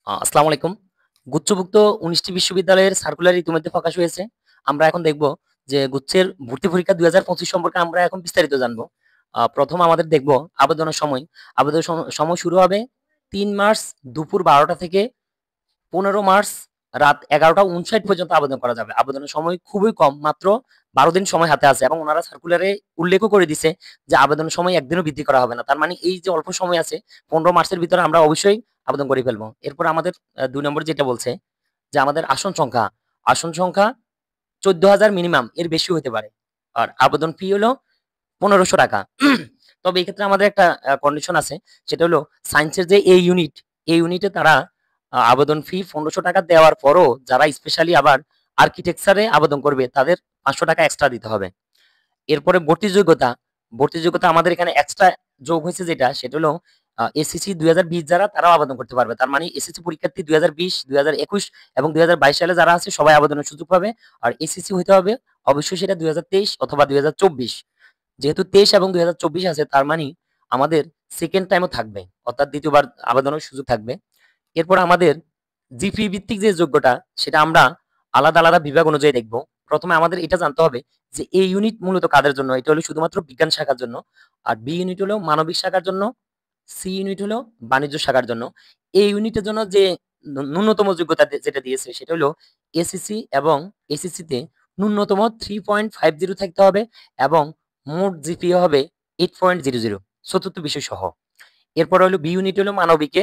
আসসালামু আলাইকুম। গুচ্ছভুক্ত ১৯টি বিশ্ববিদ্যালয়ের সার্কুলার ইতিমধ্যে প্রকাশ হয়েছে। আমরা এখন দেখব যে গুচ্ছের ভর্তি পরীক্ষা ২০২৫ সম্পর্কে আমরা এখন বিস্তারিত জানব। ১ম আমাদের দেখব আবেদনের সময়। আবেদনের সময় শুরু হবে ৩ মার্চ দুপুর ১২টা থেকে ১৫ মার্চ রাত ১১টা ৫৯ পর্যন্ত আবেদন করা যাবে। আবেদনের সময় খুবই কম, মাত্র ১২ দিন সময় হাতে আছে এবং ওনারা সার্কুলারে উল্লেখও করে দিছে যে আবেদনের সময় একদিনও বৃদ্ধি করা হবে না। তার মানে এই যে অল্প সময় আছে ১৫ মার্চের ভিতরে আমরা অবশ্যই আবেদন করে ফেলবো। এরপর আমাদের ২ নম্বর যেটা বলছে যে আমাদের আসন সংখ্যা ১৪,০০০ মিনিমাম, এর বেশি হতে পারে। আর আবেদন ফি হলো ৳১৫০০। তবে এক্ষেত্রে আমাদের একটা কন্ডিশন আছে, সেটা হলো সায়েন্সের যে এই ইউনিটে তারা আবেদন ফি ৳১৫০০ দেওয়ার পরও যারা স্পেশালি আবার আর্কিটেকচারে আবেদন করবে তাদের ৳৫০০ এক্সট্রা দিতে হবে। এরপরে ভর্তি যোগ্যতা আমাদের এখানে এক্সট্রা যোগ হয়েছে সেটা হলো এসএসসি ২০২০ যারা তারাও আবেদন করতে পারবে। তার মানে এসএসসি পরীক্ষার্থী ২০২০, ২০২১ এবং ২০২২ সালে যারা আছে সবাই আবেদনের সুযোগ পাবে। আর এসএসসি হইতে হবে অবশ্যই সেটা ২০২৩ অথবা ২০২৪। যেহেতু ২৩ এবং ২০২৪ আছে তার মানে আমাদের সেকেন্ড টাইমও থাকবে, অর্থাৎ দ্বিতীয়বার আবেদনের সুযোগ থাকবে। এরপর আমাদের জিপিএ ভিত্তিক যে যোগ্যতা সেটা আমরা আলাদা বিভাগ অনুযায়ী দেখব। প্রথমে আমাদের এটা জানতে হবে যে এ ইউনিট মূলত কাদের জন্য। এটা হলো শুধুমাত্র বিজ্ঞান শাখার জন্য। আর বি ইউনিট হলো মানবিক শাখার জন্য। সি ইউনিট হলো বাণিজ্য শাখার জন্য। এ ইউনিটের জন্য যে ন্যূনতম যোগ্যতা যেটা দিয়েছে সেটা হলো এসএসসি, এবং এসএসসি তে ন্যূনতম 3.50 থাকতে হবে এবং মোট জিপিএ হবে 8.00 চতুর্থ বিষয় সহ। এরপর হলো বি ইউনিট হলো মানবিকে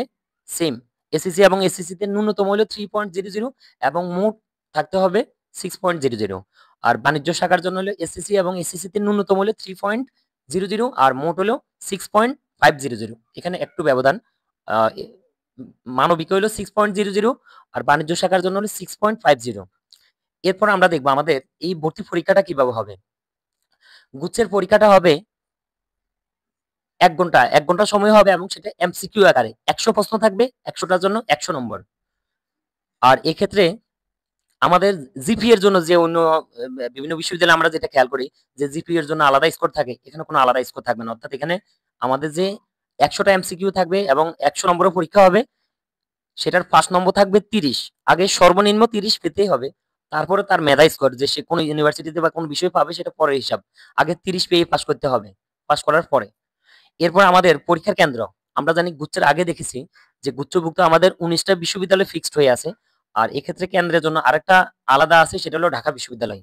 সেম এসএসসি এবং এসএসসি তে ন্যূনতম হলো 3.00 এবং মোট থাকতে হবে 6.00। আর বাণিজ্য শাখার জন্য হলো এসএসসি এবং এসএসসি তে ন্যূনতম হলো 3.00 আর মোট হলো 6.500। এখানে একটু ব্যবধান। মানবিকে হলো 6.00 আর বাণিজ্য শাখার জন্য হলো 6.50। এরপর আমরা দেখবো আমাদের এই ভর্তি পরীক্ষাটা কিভাবে হবে। গুচ্ছের পরীক্ষাটা হবে ১ ঘন্টা সময় হবে এবং সেটা এমসিকিউ আকারে ১০০ প্রশ্ন থাকবে, ১০০টার জন্য ১০০ নম্বর। আর এক্ষেত্রে আমাদের জিপিএ এর জন্য যে অন্য বিভিন্ন বিশ্ববিদ্যালয়ে আমরা যেটা খেয়াল করি যে জিপিএ এর জন্য আলাদা স্কোর থাকে, এখানে কোনো আলাদা স্কোর থাকবে না। অর্থাৎ এখানে আমাদের যে ১০০টা এমসিকিউ থাকবে এবং ১০০ নম্বরের পরীক্ষা হবে, সেটার ফার্স্ট নম্বর থাকবে ৩০। আগে সর্বনিম্ন ৩০ পেতেই হবে। তারপরে তার মেধা স্কোর যে সে কোন ইউনিভার্সিটিতে বা কোন বিষয় পাবে সেটা পরের হিসাব। আগে ৩০ পেয়ে পাস করতে হবে। পাস করার পরে এরপর আমাদের পরীক্ষার কেন্দ্র। আমরা জানি গুচ্ছের আগে দেখেছি যে গুচ্ছভুক্ত আমাদের ১৯টা বিশ্ববিদ্যালয় ফিক্সড হয়ে আছে। আর এক্ষেত্রে কেন্দ্রের জন্য আরেকটা আলাদা আছে, সেটা হলো ঢাকা বিশ্ববিদ্যালয়।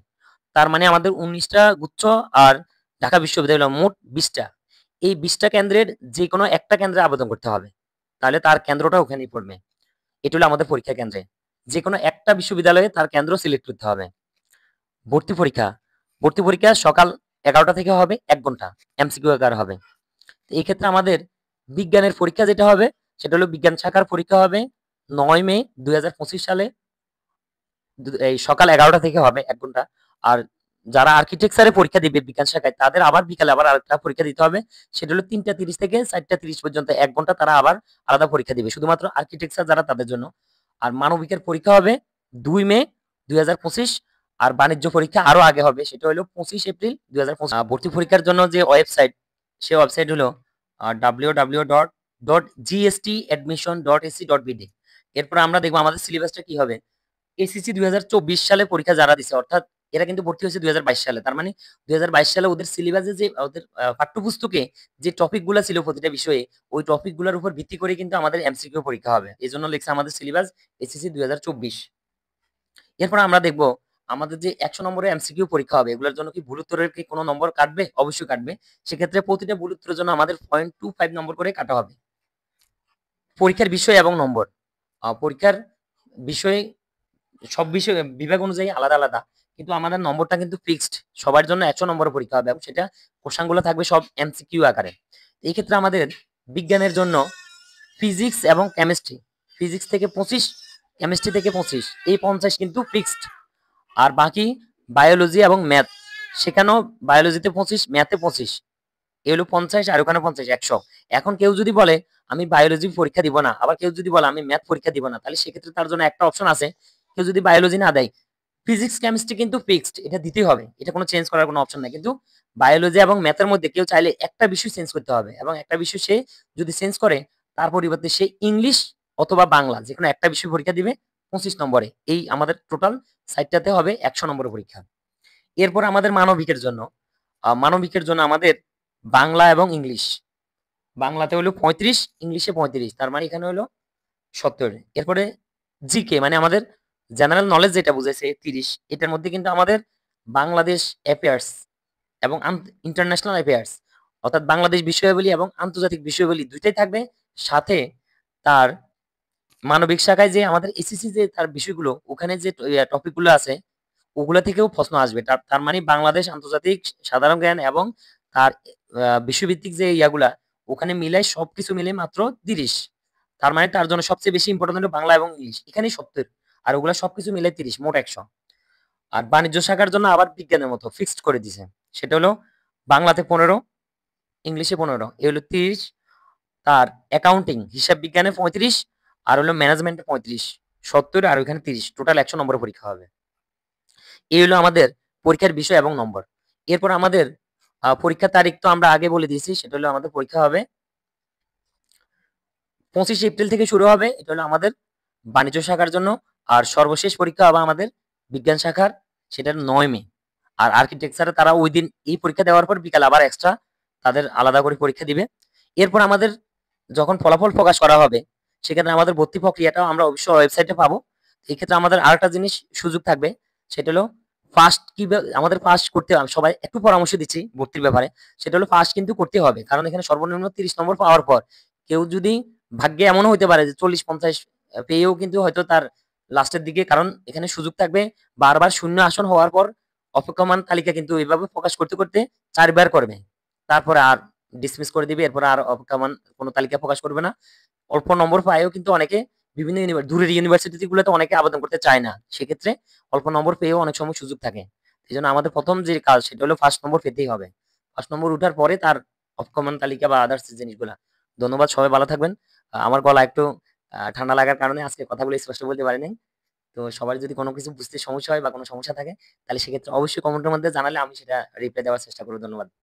তার মানে আমাদের ১৯টা গুচ্ছ আর ঢাকা বিশ্ববিদ্যালয় মোট ২০টা। এই ২০টা কেন্দ্রের যেকোনো একটা কেন্দ্রে আবেদন করতে হবে। তাহলে তার কেন্দ্রটা ওখানেই পড়বে। এটা হলো আমাদের পরীক্ষা কেন্দ্রে। যেকোনো একটা বিশ্ববিদ্যালয়ে তার কেন্দ্র সিলেক্ট করতে হবে। ভর্তি পরীক্ষা। ভর্তি পরীক্ষা সকাল ১১টা থেকে হবে ১ ঘন্টা। এমসিকিউ আকারে হবে। এই ক্ষেত্রে আমাদের বিজ্ঞানের পরীক্ষা যেটা হবে সেটা হলো বিজ্ঞান শাখার পরীক্ষা হবে ৯ মে ২০২৫ সালে এই সকাল ১১টা থেকে হবে ১ ঘন্টা। আর যারা আর্কিটেকচারে পরীক্ষা দিবে বিজ্ঞান শাখায় তাদের আবার বিকালে আবার আরেকটা পরীক্ষা দিতে হবে। সেটা হলো ৩টা ৩০ থেকে ৪টা ৩০ পর্যন্ত ১ ঘন্টা তারা আবার আলাদা পরীক্ষা দিবে। শুধুমাত্র আর্কিটেকচার যারা তাদের জন্য। আর মানবিকের পরীক্ষা হবে ২ মে ২০২৫। আর বাণিজ্য পরীক্ষা আরো আগে হবে, সেটা হলো ২৫ এপ্রিল ২০২৫। ভর্তি পরীক্ষার জন্য যে ওয়েবসাইট, সে ওয়েবসাইট হলো www.gstadmission.ac.bd। এরপর আমরা দেখবো আমাদের সিলেবাসটা কি হবে। এসএসসি ২০২৪ সালে পরীক্ষা যারা দিছে, অর্থাৎ এরা কিন্তু ভর্তি হয়েছে ২০২২ সালে। তার মানে ২০২২ সালে ওদের সিলেবাসে যে ওদের পাঠ্যপুস্তকে যে টপিক গুলা ছিল প্রতিটা বিষয়ে, ওই টপিক গুলার উপর ভিত্তি করে কিন্তু আমাদের এমসিকিউ পরীক্ষা হবে। এজন্য লিখছে আমাদের সিলেবাস এসএসসি ২০২৪। এরপর আমরা দেখব আমাদের যে ১০০ নম্বরের এমসিকিউ পরীক্ষা হবে, এগুলোর জন্য কি ভুল উত্তরের কি কোনো নম্বর কাটবে? অবশ্যই কাটবে। সেক্ষেত্রে প্রতিটা ভুল উত্তরের জন্য আমাদের 0.25 নম্বর করে কাটা হবে। পরীক্ষার বিষয় এবং নম্বর। পরীক্ষার বিষয় সব বিষয় বিভাগ অনুযায়ী আলাদা। কিন্তু আমাদের নম্বরটা কিন্তু ফিক্সড। সবার জন্য ১০০ নম্বরের পরীক্ষা হবে এবং সেটা কোশ্চেন গুলো থাকবে সব এমসিকিউ আকারে। এই ক্ষেত্রে আমাদের বিজ্ঞানের জন্য ফিজিক্স এবং কেমিস্ট্রি, ফিজিক্স থেকে 25, কেমিস্ট্রি থেকে 25, এই 50 কিন্তু ফিক্সড। আর বাকি বায়োলজি এবং ম্যাথ, সেখানেও বায়োলজিতে 25, ম্যাথে 25, এগুলো 50 আর ওখানে 50, 100। এখন কেউ যদি বলে আমি বায়োলজি পরীক্ষা দিব না, আবার কেউ যদি বলে আমি ম্যাথ পরীক্ষা দিব না, তাহলে সেক্ষেত্রে তার জন্য একটা অপশন আছে। কেউ যদি বায়োলজি না দেয়, ফিজিক্স কেমিস্ট্রি কিন্তু ফিক্সড, এটা দিতেই হবে, এটা কোনো চেঞ্জ করার কোনো অপশন নাই। কিন্তু বায়োলজি এবং ম্যাথের মধ্যে কেউ চাইলে একটা বিষয় চেঞ্জ করতে হবে এবং একটা বিষয় সে যদি চেঞ্জ করে তার পরিবর্তে সে ইংলিশ অথবা বাংলা যে কোনো একটা বিষয় পরীক্ষা দিবে 25 নম্বরে। এই আমাদের টোটাল সাইটটাতে হবে 100 নম্বরের পরীক্ষা। এরপর আমাদের মানবিকের জন্য আমাদের বাংলা এবং ইংলিশ। বাংলাতে হলো 35, ইংলিশে 35, তার মানে এখানে হলো 70। এরপরে জিকে মানে আমাদের জেনারেল নলেজ যেটা বুঝাইছে 30। এটার মধ্যে কিন্তু আমাদের বাংলাদেশ অ্যাফেয়ার্স এবং ইন্টারন্যাশনাল অ্যাফেয়ার্স অর্থাৎ বাংলাদেশ বিষয়াবলী এবং আন্তর্জাতিক বিষয়াবলী দুইটাই থাকবে। সাথে তার মানবিক শাখায় যে আমাদের এসএসসি যে তার বিষয়গুলো ওখানে যে টপিকগুলো আছে ওগুলা থেকেও প্রশ্ন আসবে। তার মানে বাংলাদেশ আন্তর্জাতিক সাধারণ জ্ঞান এবং তার বিশ্বভিত্তিক যে ইয়াগুলা ওখানে মিলাই সবকিছু মিলে মাত্র 30। তার মানে তার জন্য সবচেয়ে বেশি ইম্পর্টেন্ট হলো বাংলা এবং ইংলিশ, এখানেই 70। আর ওগুলা সবকিছু মিলে 30, মোট 100। আর বাণিজ্য শাখার জন্য আবার বিজ্ঞানের মতো ফিক্সড করে দিছে, সেটা হলো বাংলাতে 15, ইংলিশে 15, এ হলো 30। তার অ্যাকাউন্টিং হিসাব বিজ্ঞানে 35, আর হলো ম্যানেজমেন্টে 35, 70, আর ওইখানে 30, টোটাল 100 নম্বরের পরীক্ষা হবে। এই হলো আমাদের পরীক্ষার বিষয় এবং নম্বর। এরপর আমাদের পরীক্ষার তারিখ তো আমরা আগে বলে দিয়েছি, সেটা হলো আমাদের পরীক্ষা হবে 25 এপ্রিল থেকে শুরু হবে, এটা হলো আমাদের বাণিজ্য শাখার জন্য। আর সর্বশেষ পরীক্ষা হবে আমাদের বিজ্ঞান শাখার, সেটা 9 মে। আর আর্কিটেকচারে তারা ওই দিন এই পরীক্ষা দেওয়ার পর বিকাল আবার এক্সট্রা তাদের আলাদা করে পরীক্ষা দিবে। এরপর আমাদের যখন ফলাফল প্রকাশ করা হবে সেক্ষেত্রে আমাদের ভর্তি প্রক্রিয়াটাও আমরা অবশ্যই ওয়েবসাইটে পাবো। এই ক্ষেত্রে আমাদের আরেকটা জিনিস সুযোগ থাকবে, সেটা হলো ফার্স্ট কিভাবে আমাদের ফার্স্ট করতে হবে। সবাই একটু পরামর্শ দিচ্ছি ভর্তির ব্যাপারে, সেটা হলো ফার্স্ট কিন্তু করতে হবে, কারণ এখানে সর্বনিম্ন 30 নম্বর পাওয়ার পর কেউ যদি ভাগ্যে এমনও হতে পারে যে 40-50 পেয়েও কিন্তু হয়তো তার লাস্টের দিকে, কারণ এখানে সুযোগ থাকবে বারবার শূন্য আসন হওয়ার পর অপেক্ষমান তালিকা কিন্তু এইভাবে প্রকাশ করতে করতে 4বার করবে, তারপরে আর ডিসমিস করে দিবে, এরপর আর অপেক্ষমান কোনো তালিকা প্রকাশ করবে না। অল্প নম্বর পায়ও কিন্তু অনেকে বিভিন্ন দূরের ইউনিভার্সিটি গুলোতে অনেকে আবেদন করতে চায় না, সেক্ষেত্রে অল্প নম্বর পেয়েও অনেক সময় সুযোগ থাকে। এই জন্য আমাদের প্রথম যে কাজ সেটা হলো ফার্স্ট নম্বর পেতেই হবে। ফার্স্ট নম্বর উঠার পরে তার অপকমন তালিকা বা আদার্স জিনিসগুলা। ধন্যবাদ, সবাই ভালো থাকবেন। আমার গলা একটু ঠান্ডা লাগার কারণে আজকে কথাগুলো স্পষ্ট বলতে পারি নাই। তো সবার যদি কোনো কিছু বুঝতে সমস্যা হয় বা কোনো সমস্যা থাকে তাহলে সেক্ষেত্রে অবশ্যই কমেন্টের মধ্যে জানালে আমি সেটা রিপ্লাই দেওয়ার চেষ্টা করবো। ধন্যবাদ।